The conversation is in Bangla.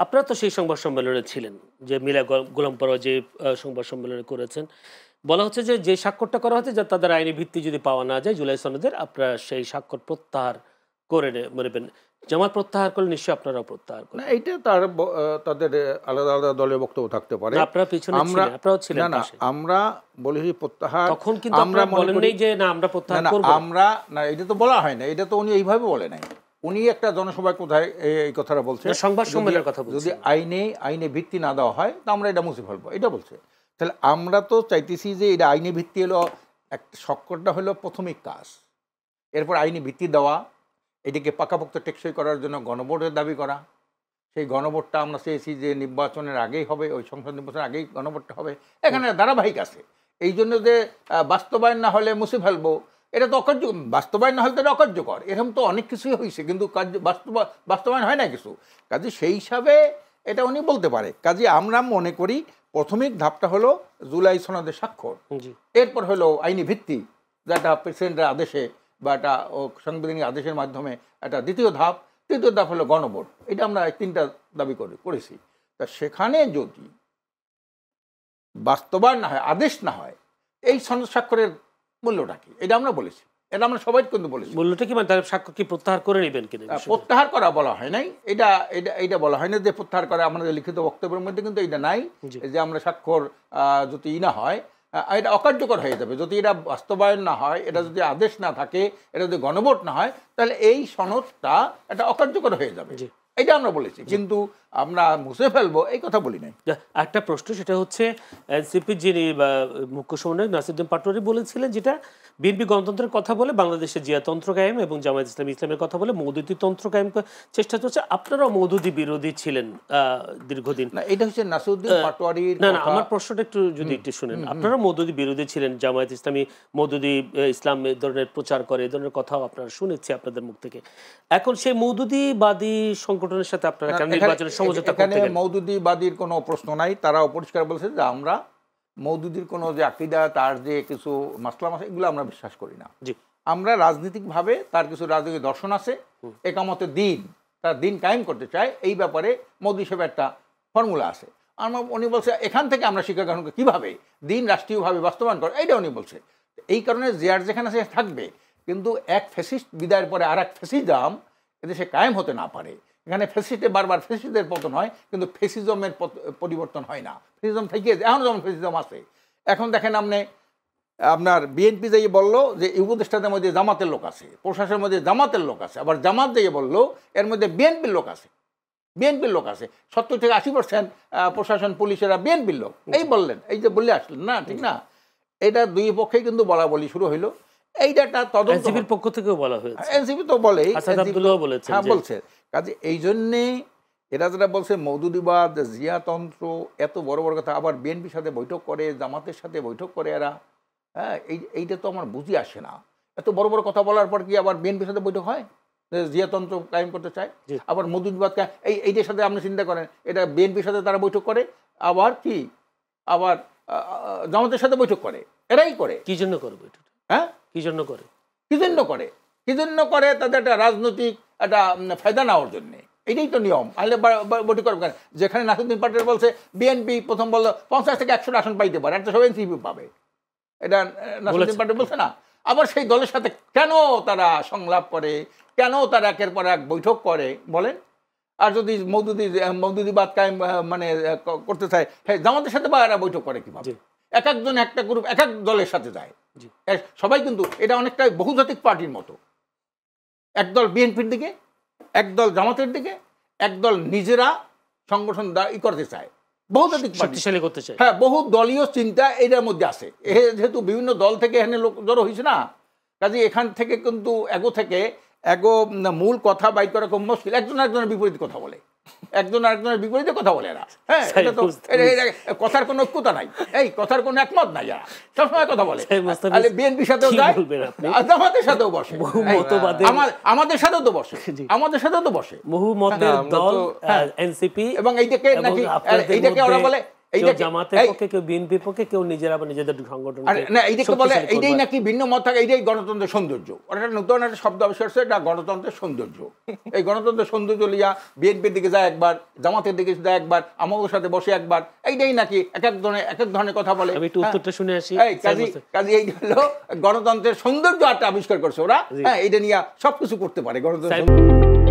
আপনারা তো সেই সংবাদ সম্মেলনে ছিলেন, যে মিলা গোলাম পরোয়া যে সংবাদ সম্মেলনে করেছেন। বলা হচ্ছে যে, যে স্বাক্ষরটা করা হচ্ছে যে তাদের আইনি ভিত্তি যদি পাওয়া না যায় জুলাই সনদের, আপনারা সেই স্বাক্ষর প্রত্যাহার করে নেবেন। জামাত প্রত্যাহার করলে নিশ্চয়ই আপনারাও প্রত্যাহার না, করবেন। এইটা তাদের আলাদা আলাদা দলের বক্তব্য থাকতে পারে। আপনারা পিছনে ছিলেন, আপনারাও ছিলেন পাশে। আমরা বলেছি প্রত্যাহার, তখন কিন্তু আমরা বলেন নাই যে না আমরা প্রত্যাহার করব আমরা না, এটা তো বলা হয় না, এটা তো উনি এইভাবে বলে নাই। উনি একটা জনসভায় কোথায় এই কথাটা বলছে, সংবাদ সম্মেলনের কথা বলছেন। যদি আইনে ভিত্তি না দেওয়া হয় তা আমরা এটা মুছে ফেলবো, এটা বলছে। তাহলে আমরা তো চাইতেছি যে এটা আইনি ভিত্তি হলো, একটা স্বাক্ষরটা হলো প্রাথমিক কাজ, এরপর আইনি ভিত্তি দেওয়া, এটিকে পাকাপোক্ত টেকসই করার জন্য গণভোটের দাবি করা। সেই গণভোটটা আমরা চেয়েছি যে নির্বাচনের আগেই হবে, ওই সংসদ নির্বাচনের আগেই গণভোটটা হবে। এখানে ধারাবাহিক আছে, এই জন্য যে বাস্তবায়ন না হলে মুছে ফেলবো, এটা তো অকার্য, বাস্তবায়ন না হলে তো এটা অকার্যকর। এরকম তো অনেক কিছুই হয়েছে, কিন্তু বাস্তবায়ন হয় না কিছু। কাজে সেই হিসাবে এটা উনি বলতে পারে। কাজে আমরা মনে করি প্রাথমিক ধাপটা হলো জুলাই সনদের স্বাক্ষর, এরপর হলো আইনি ভিত্তি, যেটা প্রেসিডেন্টের আদেশে বা একটা সাংবিধানিক আদেশের মাধ্যমে একটা দ্বিতীয় ধাপ, তৃতীয় ধাপ হলো গণভোট। এটা আমরা তিনটা দাবি করেছি। তা সেখানে যদি বাস্তবায়ন না হয়, আদেশ না হয়, এই সনদ স্বাক্ষরের মূল্যটা কি, এটা আমরা বলেছি। এটা আমরা সবাই কিন্তু বলেছি। মূল্যটা কি, মানে তার স্বাক্ষর কি প্রত্যাহার করে নেবেন কিনা? প্রত্যাহার করা বলা হয় নাই, এটা বলা হয় না যে প্রত্যাহার করা। আমাদের লিখিত বক্তব্যের মধ্যে কিন্তু এটা নাই যে আমরা স্বাক্ষর যদি না হয় এটা অকার্যকর হয়ে যাবে। যদি এটা বাস্তবায়ন না হয়, এটা যদি আদেশ না থাকে, এটা যদি গণভোট না হয়, তাহলে এই সনদটা এটা অকার্যকর হয়ে যাবে, এটা আমরা বলেছি। কিন্তু আমরা মুছে ফেলবো এই কথা বলি নাই। একটা প্রশ্ন, সেটা হচ্ছে এনসিপির যিনি মুখ্য সমন্বয়ক নাসিরউদ্দিন পাটোয়ারি বলেছিলেন, যেটা বিএনপি গণতন্ত্রের কথা বলে বাংলাদেশে জিয়াতন্ত্র কায়েম এবং জামায়াত ইসলামের কথা বলে মওদুদি তন্ত্র কায়েম চেষ্টা চলছে। আপনারাও মওদুদি বিরোধী ছিলেন দীর্ঘদিন। না, এটা হচ্ছে নাসিরউদ্দিন পাটোয়ারির। না, আমার প্রশ্নটা যদি একটু শুনেন। আপনারা মওদুদি বিরোধী ছিলেন, জামায়াত ইসলামী মওদুদি ইসলাম এ ধরনের প্রচার করে, এ ধরনের কথাও আপনারা শুনেছি আপনাদের মুখ থেকে। এখন সেই মওদুদিবাদী সংগঠনের সাথে আপনারা কেন নির্বাচনের সমঝোতা করতে গেলেন? মওদুদিবাদীর কোনো প্রশ্ন নাই। তারাও পরিষ্কার বলেছে যে আমরা মওদুদির কোনো যে আকীদা, তার যে কিছু মাসলা এগুলো আমরা বিশ্বাস করি না। আমরা রাজনৈতিকভাবে তার কিছু রাজনৈতিক দর্শন আছে, একামতে দিন, তার দিন কায়েম করতে চায়, এই ব্যাপারে মওদুদি হিসেবে একটা ফর্মুলা আছে। উনি বলছে এখান থেকে আমরা শিক্ষা গ্রহণ করি কীভাবে দিন রাষ্ট্রীয়ভাবে বাস্তবায়ন করে, এইটা উনি বলছে। এই কারণে জিয়ার যেখানে সে থাকবে, কিন্তু এক ফ্যাসিস্ট বিদায়ের পরে আর এক ফ্যাসিজম এদেশে কায়েম হতে না পারে। এখানে ফ্যাসিস্টে বারবার ফ্যাসিস্টের পতন হয়, কিন্তু ফ্যাসিজমের পরিবর্তন হয় না। ফ্যাসিজম থেকে এখনও যেমন ফ্যাসিজম আছে। এখন দেখেন আপনার বিএনপি যেয়ে বললো যে উপদেষ্টাদের মধ্যে জামাতের লোক আছে, প্রশাসনের মধ্যে জামাতের লোক আছে, আবার জামাত যেয়ে বললো এর মধ্যে বিএনপির লোক আছে। 70 থেকে 80% প্রশাসন পুলিশেরা বিএনপির লোক, এই বললেন, এই যে বলে আসলেন না, ঠিক না? এটা দুই পক্ষেই কিন্তু বলা বলি শুরু হইলো। এইটা তদন্ত এনসিপির পক্ষ থেকেও বলা হয়েছে, এনসিপি তো বলেই, হ্যাঁ বলছে। কাজে এই জন্যে এরা যেটা বলছে মওদুদিবাদ, জিয়াতন্ত্র, এত বড় বড় কথা, আবার বিএনপির সাথে বৈঠক করে, জামাতের সাথে বৈঠক করে এরা, হ্যাঁ, এইটা তো আমার বুঝি আসে না। এত বড় বড় কথা বলার পর কি আবার বিএনপির সাথে বৈঠক হয়? জিয়াতন্ত্র কায়েম করতে চায়, আবার মওদুদিবাদ এইটার সাথে আপনি চিন্তা করেন, এটা বিএনপির সাথে তারা বৈঠক করে, আবার কি আবার জামাতের সাথে বৈঠক করে, এরাই করে। কি জন্য করে বৈঠক? হ্যাঁ, কি জন্য করে তাদের একটা রাজনৈতিক একটা ফায়দা নেওয়ার জন্যে, এটাই তো নিয়ম। আহলে বৈঠক করবে কেন? যেখানে নাসিরউদ্দিন পাটোয়ারি বলছে বিএনপি প্রথম বললো 50 থেকে 100 আসন পাইতে পারে, একটা সব এনসিপি পাবে, এটা নাসিরউদ্দিন পাটোয়ারি বলছে না? আবার সেই দলের সাথে কেন তারা সংলাপ করে, কেন তারা একের পর এক বৈঠক করে বলেন? আর যদি মওদুদিবাদ কায়েম করতে চায়, হ্যাঁ, জামাতের সাথে বা এরা বৈঠক করে কিভাবে? এক একজন একটা গ্রুপ এক এক দলের সাথে যায়, সবাই কিন্তু এটা অনেকটাই বহুজাতিক পার্টির মতো। একদল বিএনপির দিকে, একদল জামাতের দিকে, একদল নিজেরা সংগঠন করতে চায়, বহুজাতিক শক্তিশালী করতে চায়। হ্যাঁ, বহু দলীয় চিন্তা এটার মধ্যে আছে। যেহেতু বিভিন্ন দল থেকে এখানে লোক জড়ো হয়েছে না, কাজে এখান থেকে কিন্তু মূল কথা বাইর করা খুব মুশকিল। একজন আরেকজনের বিপরীত কথা বলে, একজন আরেকজনের বিপরীতে কথা বলে এরা। হ্যাঁ, এটা তো কথার কোনো ঐক্যতা নাই, এই কথার কোনো একমত নাই, এরা সবসময় কথা বলে। বিএনপির সাথেও যায়, জামাতের সাথেও বসে, আমাদের সাথেও তো বসে, বহু মতের দল এনসিপি, এবং এইটাকে ওরা বলে কেউ জামাতের পক্ষে, কেউ বিএনপির পক্ষে, কেউ নিজেরা আবার নিজেদের সংগঠন। না এইটাকে বলে, এইটাই নাকি ভিন্ন মত থাকে, এইটাই গণতন্ত্রের সৌন্দর্য। ওটা নতুন একটা শব্দ আবিষ্কার হচ্ছে, এটা গণতন্ত্রের সৌন্দর্য। এই গণতন্ত্রের সৌন্দর্য লিয়া বিএনপির দিকে যায় একবার, জামাতের দিকে যায় একবার, আমাদের সাথে বসে একবার, এইটাই নাকি এক এক ধরনের কথা বলে। আমি একটু উত্তরটা শুনে আসি। কাজী এই হলো গণতন্ত্রের সৌন্দর্য একটা আবিষ্কার করছে ওরা। হ্যাঁ, এইটা নিয়ে সবকিছু করতে পারে গণতন্ত্র।